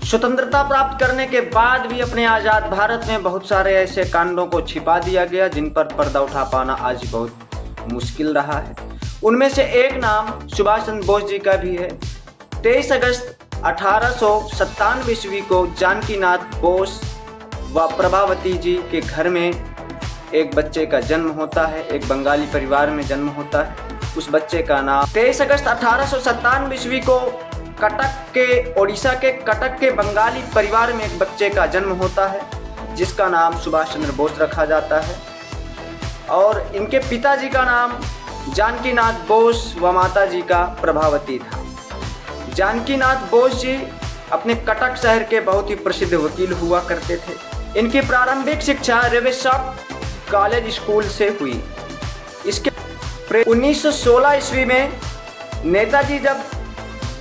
स्वतंत्रता प्राप्त करने के बाद भी अपने आज़ाद भारत में बहुत सारे ऐसे कांडों को छिपा दिया गया जिन पर पर्दा उठा पाना आज बहुत मुश्किल रहा है। उनमें से एक नाम सुभाष चंद्र बोस जी का भी है। 23 अगस्त 1897 ईस्वी को जानकीनाथ बोस व प्रभावती जी के घर में एक बच्चे का जन्म होता है। एक बंगाली परिवार में जन्म होता है। उस बच्चे का नाम 23 अगस्त 1897 ईस्वी को उड़ीसा के कटक के बंगाली परिवार में एक बच्चे का जन्म होता है जिसका नाम सुभाष चंद्र बोस रखा जाता है। और इनके पिताजी का नाम जानकीनाथ बोस व माताजी का प्रभावती था। जानकीनाथ बोस जी अपने कटक शहर के बहुत ही प्रसिद्ध वकील हुआ करते थे। इनकी प्रारंभिक शिक्षा रेवेशॉप कॉलेज स्कूल से हुई। इसके 1916 ईस्वी में नेताजी जब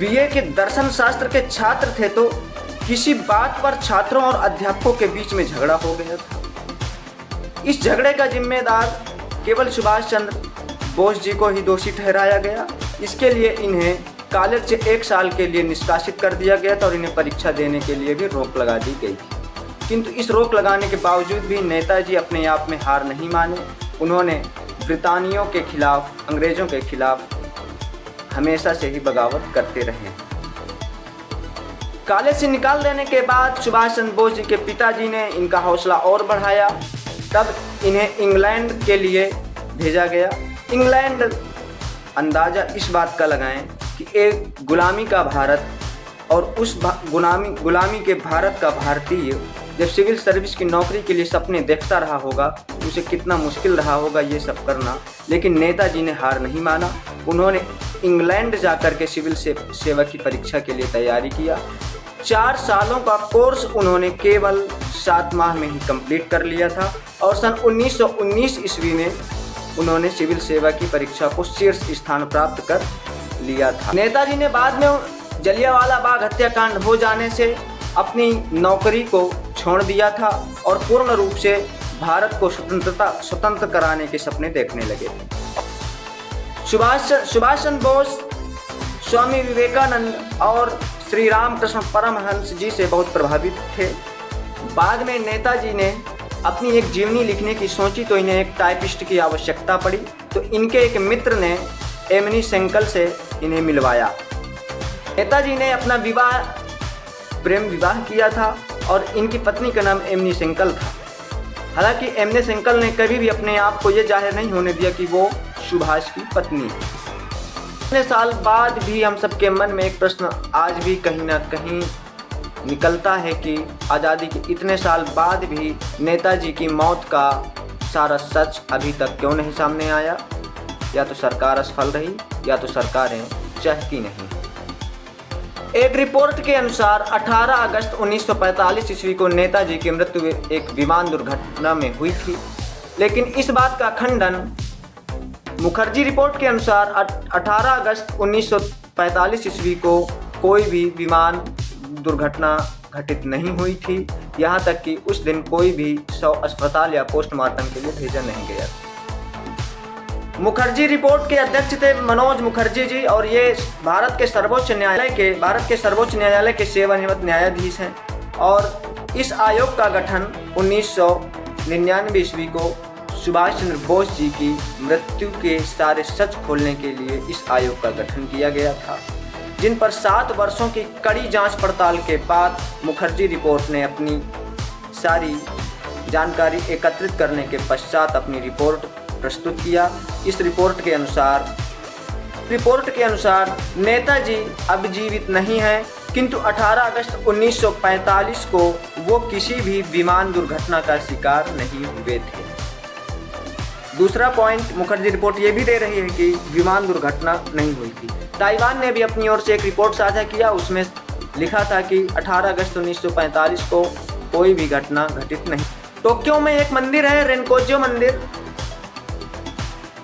बीए के दर्शन शास्त्र के छात्र थे तो किसी बात पर छात्रों और अध्यापकों के बीच में झगड़ा हो गया था। इस झगड़े का जिम्मेदार केवल सुभाष चंद्र बोस जी को ही दोषी ठहराया गया। इसके लिए इन्हें कॉलेज से 1 साल के लिए निष्कासित कर दिया गया था और इन्हें परीक्षा देने के लिए भी रोक लगा दी गई थी। किंतु इस रोक लगाने के बावजूद भी नेताजी अपने आप में हार नहीं माने। उन्होंने ब्रितानियों के खिलाफ, अंग्रेज़ों के खिलाफ हमेशा से ही बगावत करते रहे। कॉलेज से निकाल देने के बाद सुभाष चंद्र बोस जी के पिताजी ने इनका हौसला और बढ़ाया। तब इन्हें इंग्लैंड के लिए भेजा गया। इंग्लैंड, अंदाज़ा इस बात का लगाएं कि एक गुलामी का भारत और उस गुलामी के भारत का भारतीय जब सिविल सर्विस की नौकरी के लिए सपने देखता रहा होगा तो उसे कितना मुश्किल रहा होगा ये सब करना। लेकिन नेताजी ने हार नहीं माना। उन्होंने इंग्लैंड जाकर के सिविल सेवा की परीक्षा के लिए तैयारी किया। 4 सालों का कोर्स उन्होंने केवल 7 माह में ही कंप्लीट कर लिया था और सन 1919 ईस्वी में उन्होंने सिविल सेवा की परीक्षा को शीर्ष स्थान प्राप्त कर लिया था। नेताजी ने बाद में जलियांवाला बाग हत्याकांड हो जाने से अपनी नौकरी को छोड़ दिया था और पूर्ण रूप से भारत को स्वतंत्र कराने के सपने देखने लगे। सुभाष चंद्र बोस स्वामी विवेकानंद और श्री रामकृष्ण परमहंस जी से बहुत प्रभावित थे। बाद में नेताजी ने अपनी एक जीवनी लिखने की सोची तो इन्हें एक टाइपिस्ट की आवश्यकता पड़ी। तो इनके एक मित्र ने एमनी सेंकल से इन्हें मिलवाया। नेताजी ने अपना प्रेम विवाह किया था और इनकी पत्नी का नाम एमनी सेंकल था। हालांकि एमनी सेंकल ने कभी भी अपने आप को ये जाहिर नहीं होने दिया कि वो सुभाष की पत्नी है। इतने साल बाद भी हम सबके मन में एक प्रश्न आज भी कहीं ना कहीं निकलता है कि आज़ादी के इतने साल बाद भी नेताजी की मौत का सारा सच अभी तक क्यों नहीं सामने आया। या तो सरकार असफल रही या तो सरकारें चाहती नहीं। एक रिपोर्ट के अनुसार 18 अगस्त 1945 ईस्वी को नेताजी की मृत्यु एक विमान दुर्घटना में हुई थी। लेकिन इस बात का खंडन मुखर्जी रिपोर्ट के अनुसार 18 अगस्त 1945 ईस्वी को कोई भी विमान दुर्घटना घटित नहीं हुई थी। यहाँ तक कि उस दिन कोई भी शव अस्पताल या पोस्टमार्टम के लिए भेजा नहीं गया। मुखर्जी रिपोर्ट के अध्यक्ष थे मनोज मुखर्जी जी और ये भारत के सर्वोच्च न्यायालय के सेवानिवृत्त न्यायाधीश हैं। और इस आयोग का गठन 1999 ईस्वी को सुभाष चंद्र बोस जी की मृत्यु के सारे सच खोलने के लिए इस आयोग का गठन किया गया था, जिन पर 7 वर्षों की कड़ी जांच पड़ताल के बाद मुखर्जी रिपोर्ट ने अपनी सारी जानकारी एकत्रित करने के पश्चात अपनी रिपोर्ट प्रस्तुत किया। इस रिपोर्ट के अनुसार नेताजी अब जीवित नहीं हैं, किंतु 18 अगस्त 1945 को वो किसी भी विमान दुर्घटना का शिकार नहीं हुए थे। दूसरा पॉइंट मुखर्जी रिपोर्ट ये भी दे रही है कि विमान दुर्घटना नहीं हुई थी। ताइवान ने भी अपनी ओर से एक रिपोर्ट साझा किया। उसमें लिखा था कि 18 अगस्त 1945 को कोई भी घटना घटित नहीं। टोक्यो में एक मंदिर है, रेनकोजो मंदिर।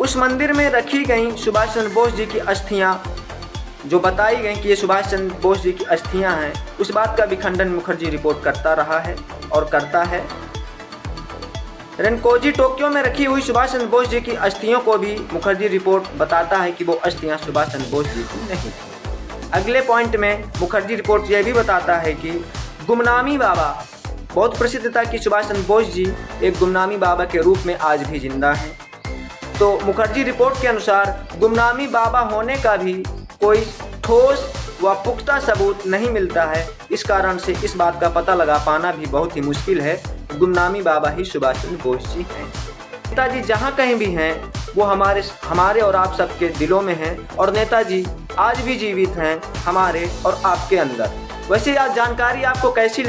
उस मंदिर में रखी गई सुभाष चंद्र बोस जी की अस्थियां, जो बताई गई कि ये सुभाष चंद्र बोस जी की अस्थियां हैं, उस बात का भी खंडन मुखर्जी रिपोर्ट करता रहा है और करता है। रेनकोजी टोक्यो में रखी हुई सुभाष चंद्र बोस जी की अस्थियों को भी मुखर्जी रिपोर्ट बताता है कि वो अस्थियां सुभाष चंद्र बोस जी की नहीं थी। अगले पॉइंट में मुखर्जी रिपोर्ट यह भी बताता है कि गुमनामी बाबा, बहुत प्रसिद्ध था कि सुभाष चंद्र बोस जी एक गुमनामी बाबा के रूप में आज भी जिंदा हैं। तो मुखर्जी रिपोर्ट के अनुसार गुमनामी बाबा होने का भी कोई ठोस व पुख्ता सबूत नहीं मिलता है। इस कारण से इस बात का पता लगा पाना भी बहुत ही मुश्किल है। गुमनामी बाबा ही सुभाष चंद्र बोस जी हैं। नेताजी जहाँ कहीं भी हैं वो हमारे और आप सबके दिलों में हैं, और नेताजी आज भी जीवित हैं हमारे और आपके अंदर। वैसे यह जानकारी आपको कैसी लगी?